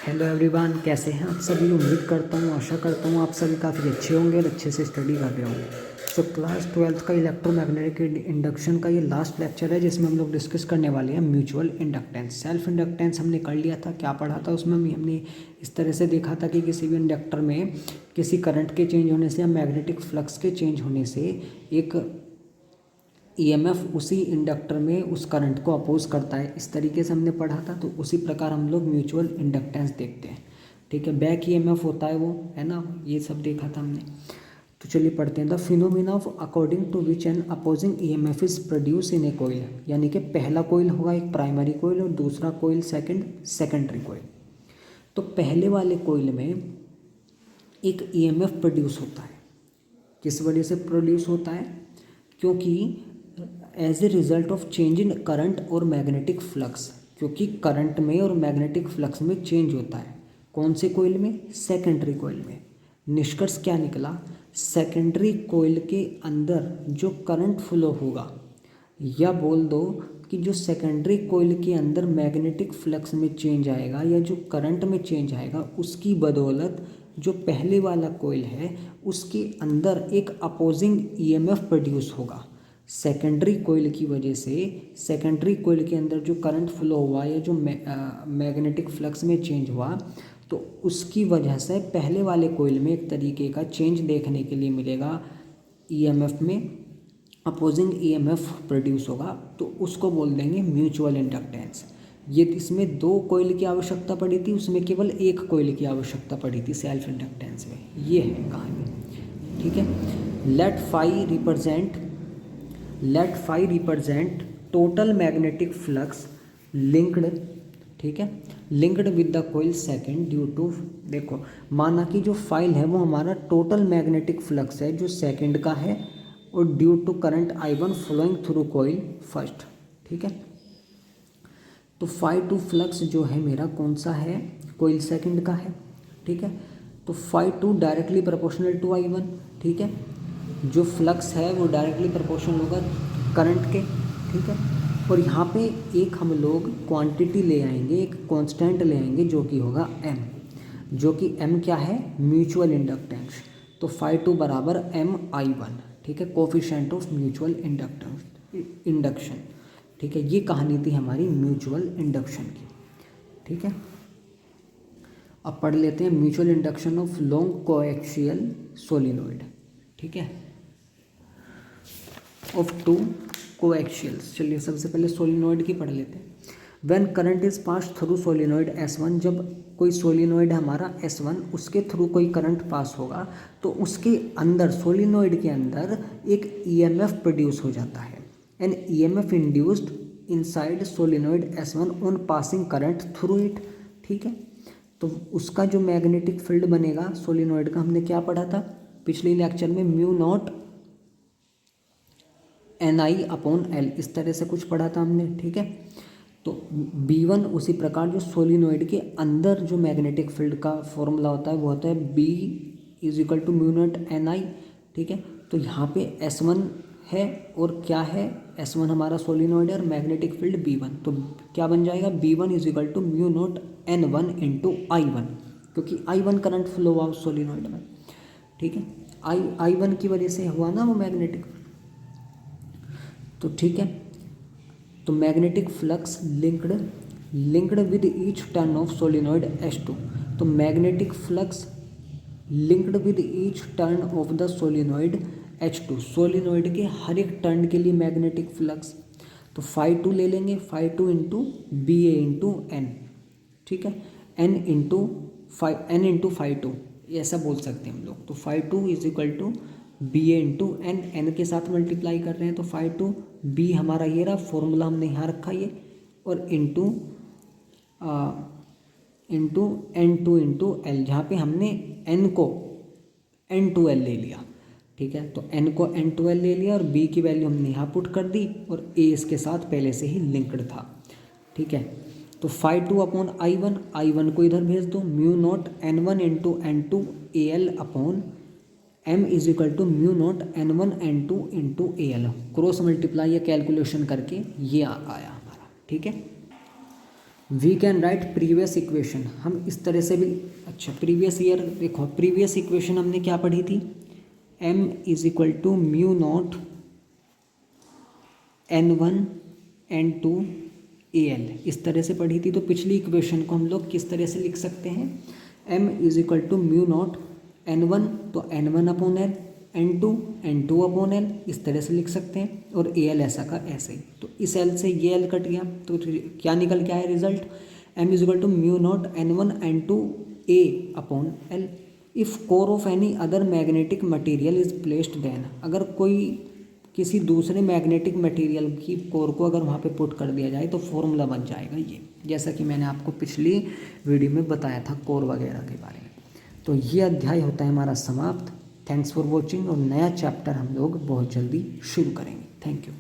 Hello everyone, कैसे हैं आप सभी। उम्मीद करता हूँ, आशा करता हूँ आप सभी काफ़ी अच्छे होंगे और अच्छे से स्टडी कर रहे होंगे। सो क्लास 12th का इलेक्ट्रोमैग्नेटिक इंडक्शन का ये लास्ट लेक्चर है, जिसमें हम लोग डिस्कस करने वाले हैं म्यूचुअल इंडक्टेंस। सेल्फ इंडक्टेंस हमने कर लिया था, क्या पढ़ा था उसमें हमने इस तरह से देखा था कि किसी भी इंडक्टर में किसी करंट के चेंज होने से या मैग्नेटिक फ्लक्स के चेंज होने से एक ईएमएफ उसी इंडक्टर में उस करंट को अपोज करता है। इस तरीके से हमने पढ़ा था। तो उसी प्रकार हम लोग म्यूचुअल इंडक्टेंस देखते हैं। ठीक है, बैक ईएमएफ होता है वो, है ना, ये सब देखा था हमने। तो चलिए पढ़ते हैं। The phenomena of according to which an opposing EMF is produce in a coil, यानी कि पहला कोइल होगा एक प्राइमरी कोइल और दूसरा कोइल सेकेंडरी कोइल। तो पहले वाले कोइल में एक ईएमएफ प्रोड्यूस होता है। किस वजह से प्रोड्यूस होता है? क्योंकि as a result of change in current और मैग्नेटिक फ्लक्स, क्योंकि करंट में और मैग्नेटिक फ्लक्स में चेंज होता है। कौन से कोइल में? सेकेंडरी कोइल में। निष्कर्ष क्या निकला? सेकेंडरी कोइल के अंदर जो करंट फ्लो होगा, या बोल दो कि जो सेकेंडरी कोइल के अंदर मैग्नेटिक फ्लक्स में चेंज आएगा या जो करंट में चेंज आएगा, उसकी बदौलत जो पहले वाला कोइल है उसके अंदर एक अपोजिंग ईएमएफ प्रोड्यूस होगा। सेकेंडरी कोइल की वजह से सेकेंडरी कोइल के अंदर जो करंट फ्लो हुआ या जो मैग्नेटिक फ्लक्स में चेंज हुआ, तो उसकी वजह से पहले वाले कोइल में एक तरीके का चेंज देखने के लिए मिलेगा। ईएमएफ में अपोजिंग ईएमएफ प्रोड्यूस होगा, तो उसको बोल देंगे म्यूचुअल इंडक्टेंस। ये इसमें दो कोइल की आवश्यकता पड़ी थी, उसमें केवल एक कोइल की आवश्यकता पड़ी थी सेल्फ इंडक्टेंस में। ये है कहानी। ठीक है। Let phi represent total magnetic flux linked, ठीक है, linked with the coil second due to, देखो माना कि जो फाइल है वो हमारा टोटल मैग्नेटिक फ्लक्स है जो सेकेंड का है, और due to current I1 flowing through coil first. ठीक है, तो φ2 फ्लक्स जो है मेरा कौन सा है? कोइल सेकंड का है। ठीक है, तो φ2 डायरेक्टली प्रोपोर्शनल टू I1। ठीक है, जो फ्लक्स है वो डायरेक्टली प्रोपोर्शनल होगा करंट के। ठीक है, और यहाँ पे एक हम लोग क्वांटिटी ले आएंगे, एक कांस्टेंट ले आएंगे जो कि होगा m, जो कि m क्या है? Mutual inductance. तो φ2 बराबर MI1। ठीक है, कोफिशिएंट ऑफ म्यूचुअल इंडक्शन। ठीक है, ये कहानी थी हमारी म्यूचुअल इंडक्शन की। ठीक है, अब पढ़ लेते हैं mutual induction of long coaxial solenoid. ठीक है, ऑफ टू कोएक्सियल्स। चलिए सबसे पहले सोलिनॉइड की पढ़ लेते हैं। When current is pass through solenoid S1, जब कोई सोलिनॉइड हमारा S1 उसके थ्रू कोई करंट पास होगा, तो उसके अंदर सोलिनॉइड के अंदर एक ईएमएफ प्रोड्यूस हो जाता है। An EMF induced inside solenoid S1 on passing current through it. ठीक है, तो उसका जो मैग्नेटिक फील्ड बनेगा सोलिनॉइड का, हमने क्या पढ़ा था पिछले लेक्चर में? म्यू नॉट NI/L, इस तरह से कुछ पढ़ा था हमने। ठीक है, तो B1 उसी प्रकार जो सोलिनॉइड के अंदर जो मैग्नेटिक फील्ड का फॉर्मूला होता है वो होता है B = म्यू नॉट NI। ठीक है, तो यहाँ पे S1 है और क्या है? S1 हमारा सोलिनॉइड है और मैग्नेटिक फील्ड B1, तो क्या बन जाएगा? B1 = mu naught N1 × I1, क्योंकि I1 करंट फ्लो हुआ उस सोलिनॉइड में। ठीक है, I1 की वजह से हुआ ना वो मैग्नेटिक। तो ठीक है, तो magnetic flux linked with each turn off solenoid S2। तो magnetic flux linked with each turn off the solenoid H2, solenoid के हर एक टर्न के लिए मैग्नेटिक फ्लक्स। तो φ2 ले लेंगे, φ2 × BA × N। ठीक है, N × φ2, ऐसा बोल सकते हैं हम लोग। तो φ2 = BA × N के साथ मल्टीप्लाई कर रहे हैं, तो φ2 B हमारा ये रहा, फॉर्मूला हमने यहाँ रखा ये, और इंटू N2 × L, जहाँ पे हमने N को N2L ले लिया। ठीक है, तो N को N2L ले लिया और B की वैल्यू हमने यहाँ पुट कर दी, और A इसके साथ पहले से ही लिंक्ड था। ठीक है, तो φ2/I1, I1 को इधर भेज दो, mu naught N1 × N2 AL/M = mu naught N1 N2 × AL। Cross multiply या कैलकुलेशन करके ये आया हमारा। ठीक है, we can write previous equation, हम इस तरह से भी, अच्छा प्रीवियस ईयर देखो, प्रीवियस इक्वेशन हमने क्या पढ़ी थी, m is equal to mu naught n1 n2 al, इस तरह से पढ़ी थी। तो पिछली इक्वेशन को हम लोग किस तरह से लिख सकते हैं, m is equal to mu naught n1 तो n1 upon L, n2 n2 upon L, इस तरह से लिख सकते हैं, और al ऐसा का ऐसे ही। तो इस l से ये l कट गया, तो क्या निकल के आया result, m is equal to mu naught n1 n2 a upon L. If core of any other magnetic material is placed then, अगर कोई किसी दूसरे मैग्नेटिक मटेरियल की कोर को अगर वहाँ पे पुट कर दिया जाए तो फॉर्मूला बन जाएगा ये, जैसा कि मैंने आपको पिछली वीडियो में बताया था कोर वगैरह के बारे में। तो ये अध्याय होता है हमारा समाप्त। थैंक्स फॉर वॉचिंग, और नया चैप्टर हम लोग बहुत जल्दी शुरू करेंगे। Thank you.